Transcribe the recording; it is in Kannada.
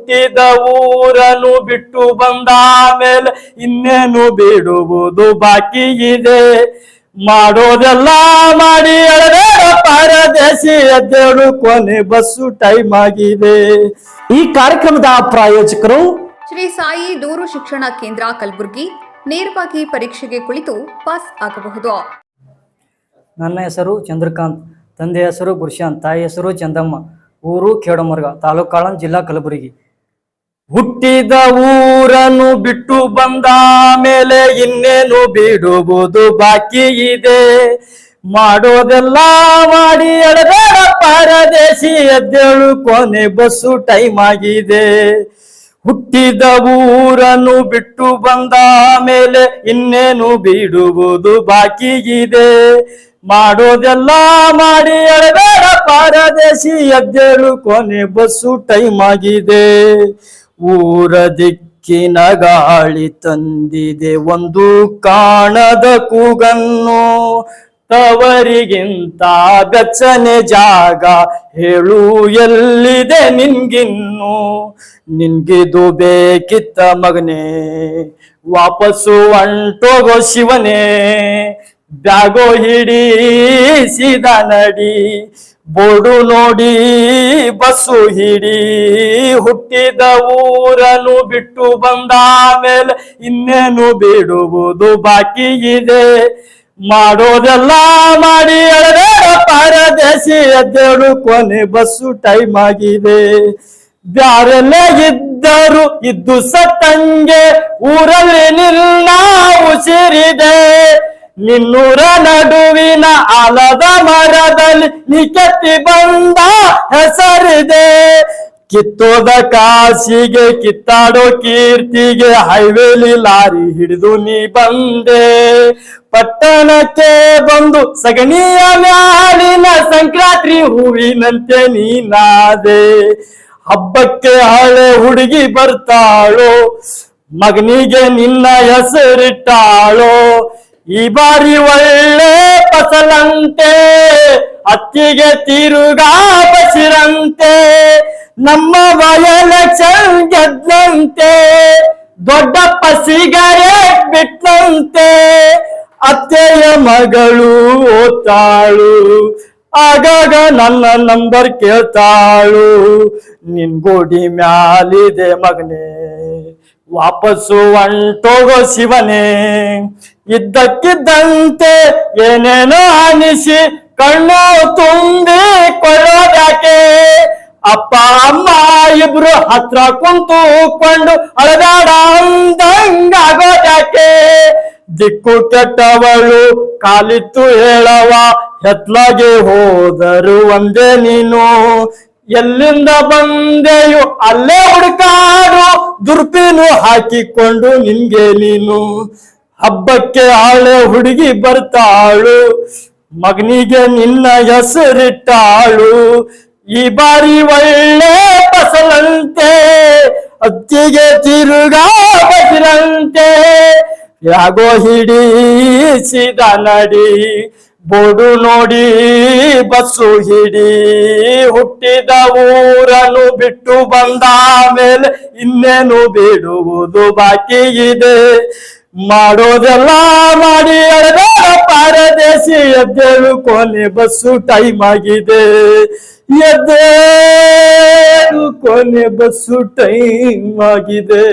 ಹುಟ್ಟಿದ ಊರನ್ನು ಬಿಟ್ಟು ಬಂದ ಮೇಲೆ ಇನ್ನೇನು ಬಿಡುವುದು ಬಾಕಿ ಇದೆ. ಮಾಡೋದೆಲ್ಲ ಮಾಡಿ ಎಳೆದ ಪರದೇಶಿ ಎದ್ದೇಳು ಕೊನೆ ಬಸ್ಸು ಟೈಮ್ ಆಗಿದೆ. ಈ ಕಾರ್ಯಕ್ರಮದ ಪ್ರಾಯೋಜಕರು ಶ್ರೀ ಸಾಯಿ ದೂರು ಶಿಕ್ಷಣ ಕೇಂದ್ರ ಕಲಬುರಗಿ. ನೇರವಾಗಿ ಪರೀಕ್ಷೆಗೆ ಕುಳಿತು ಪಾಸ್ ಆಗಬಹುದು. ನನ್ನ ಹೆಸರು ಚಂದ್ರಕಾಂತ್, ತಂದೆ ಹೆಸರು ಗುರುಶಾಂತ್, ತಾಯಿ ಹೆಸರು ಚಂದಮ್ಮ, ಊರು ಖೇಡಮರ್ಗ, ತಾಲೂಕು ಆಳಂದ್, ಜಿಲ್ಲಾ ಕಲಬುರಗಿ. ಹುಟ್ಟಿದ ಊರನ್ನು ಬಿಟ್ಟು ಬಂದ ಮೇಲೆ ಇನ್ನೇನು ಬಿಡುವುದು ಬಾಕಿ ಇದೆ. ಮಾಡೋದೆಲ್ಲ ಮಾಡಿ ಎಳೆದ ಪರದೇಶಿ ಎದ್ದೇಳು ಕೊನೆ ಬಸ್ಸು ಟೈಮ್ ಆಗಿದೆ. ಹುಟ್ಟಿದ ಊರನ್ನು ಬಿಟ್ಟು ಬಂದ ಮೇಲೆ ಇನ್ನೇನು ಬಿಡುವುದು ಬಾಕಿ ಇದೆ. ಮಾಡೋದೆಲ್ಲ ಮಾಡಿ ಎಳೆದ ಪರದೇಶಿ ಎದ್ದೇಳು ಕೊನೆ ಬಸ್ಸು ಟೈಮ್ ಆಗಿದೆ. ಊರ ದಿಕ್ಕಿನ ಗಾಳಿ ತಂದಿದೆ ಒಂದು ಕಾಣದ ಕೂಗನ್ನು, ತವರಿಗಿಂತ ಬೆಚ್ಚನೆ ಜಾಗ ಹೇಳು ಎಲ್ಲಿದೆ ನಿನ್ಗಿನ್ನು. ನಿನ್ಗಿದು ಬೇಕಿತ್ತ ಮಗನೇ ವಾಪಸ್ಸು ಹೊಂಟೋಗೋ ಶಿವನೇ, ಬ್ಯಾಗೋ ಹಿಡಿ ಸೀದಾ ನಡಿ ಬೋರ್ಡು ನೋಡಿ ಬಸ್ಸು ಹಿಡಿ. ಹುಟ್ಟಿದ ಊರನ್ನು ಬಿಟ್ಟು ಬಂದ ಮೇಲೆ ಇನ್ನೇನು ಬಿಡುವುದು ಬಾಕಿ ಇದೆ. ಮಾಡೋದೆಲ್ಲ ಮಾಡಿ ಎಳೆದ ಪರದೇಶಿ ಎದ್ದೇಳು ಕೊನೆ ಬಸ್ಸು ಟೈಮ್ ಆಗಿದೆ. ಬ್ಯಾರೆಲ್ಲೇ ಇದ್ದರು ಇದ್ದು ಸತ್ತಂಗೆ ಊರಲ್ಲಿ ನಿನ್ನ ಉಸಿರಿದೆ. ನಿನ್ನೂರ ನಡುವಿನ ಆಲದ ಮರದಲ್ಲಿ ನೀ ಕೆತ್ತಿ ಬಂದ ಹೆಸರಿದೆ. ಕಿತ್ತೋದ ಕಾಸಿಗೆ ಕಿತ್ತಾಡೋ ಕೀರ್ತಿಗೆ ಹೈವೇಲಿ ಲಾರಿ ಹಿಡಿದು ನೀ ಬಂದೆ. ಪಟ್ಟಣಕ್ಕೆ ಬಂದು ಸಗಣಿಯ ಮ್ಯಾಲಿನ ಸಂಕ್ರಾಂತಿ ಹೂವಿನಂತೆ ನೀನಾದೆ. ಹಬ್ಬಕ್ಕೆ ಹಳೆ ಹುಡುಗಿ ಬರ್ತಾಳೋ, ಮಗನಿಗೆ ನಿನ್ನ ಹೆಸರಿಟ್ಟಾಳೋ. ಈ ಬಾರಿ ಒಳ್ಳೆ ಫಸಲಂತೆ ಅತ್ತಿಗೆ ತಿರುಗಾ ಬಸಿರಂತೆ. ನಮ್ಮ ಎಲೆಕ್ಷನ್ ಗೆದ್ದಂತೆ ದೊಡ್ಡಪ್ಪ ಸಿಗರೇಟ್ ಬಿಟ್ಟಂತೆ. ಅತ್ತೆಯ ಮಗಳು ಓದ್ತಾಳು, ಆಗಾಗ ನನ್ನ ನಂಬರ್ ಕೇಳ್ತಾಳು. ನಿನ್ ಗೋಡಿ ಮ್ಯಾಲಿದೆ ಮಗನೇ ವಾಪಸ್ಸು ಹೊಂಟೋಗೋ ಶಿವನೇ. ಇದ್ದಕ್ಕಿದ್ದಂತೆ ಏನೇನೋ ಅನಿಸಿ ಕಣ್ಣು ತುಂಬಿ ಕೊಳ್ಳೋದ್ಯಾಕೆ. ಅಪ್ಪ ಅಮ್ಮ ಇಬ್ರು ಹತ್ರ ಕುಂತುಕೊಂಡು ಅಳದಾಡ ಅಂದಂಗಾಗೋದ್ಯಾಕೆ. ದಿಕ್ಕು ಕೆಟ್ಟವಳು ಕಾಲಿತ್ತು ಹೇಳವ ಹೆತ್ಲಾಗೆ ಹೋದರು ಒಂದೇ ನೀನು. ಎಲ್ಲಿಂದ ಬಂದೆಯೋ ಅಲ್ಲೇ ಹುಡುಕಾಡು ದುರ್ಪಿನು ಹಾಕಿಕೊಂಡು ನಿನ್ಗೆ ನೀನು. ಹಬ್ಬಕ್ಕೆ ಹಳೆ ಹುಡುಗಿ ಬರ್ತಾಳು, ಮಗನಿಗೆ ನಿನ್ನ ಹೆಸರಿಟ್ಟಾಳು. ಈ ಬಾರಿ ಒಳ್ಳೆ ಫಸಲಂತೆ ಅತ್ತಿಗೆ ತಿರುಗಾ ಬಸಿರಂತೆ. ಯಾಗೋ ಹಿಡಿ ಸೀದಾ ನಡಿ ಬೋರ್ಡು ನೋಡಿ ಬಸ್ಸು ಹಿಡಿ. ಹುಟ್ಟಿದ ಊರನ್ನು ಬಿಟ್ಟು ಬಂದ ಮೇಲೆ ಇನ್ನೇನು ಬಿಡುವುದು ಬಾಕಿ ಇದೆ. ಮಾಡೋದೆಲ್ಲ ಮಾಡಿ ಎಳೆದ ಪರದೇಶಿ ಎದ್ದೇಳು ಕೊನೆ ಬಸ್ಸು ಟೈಮ್ ಆಗಿದೆ. ಎದ್ದೇಳು ಕೊನೆ ಬಸ್ಸು ಟೈಮ್ ಆಗಿದೆ.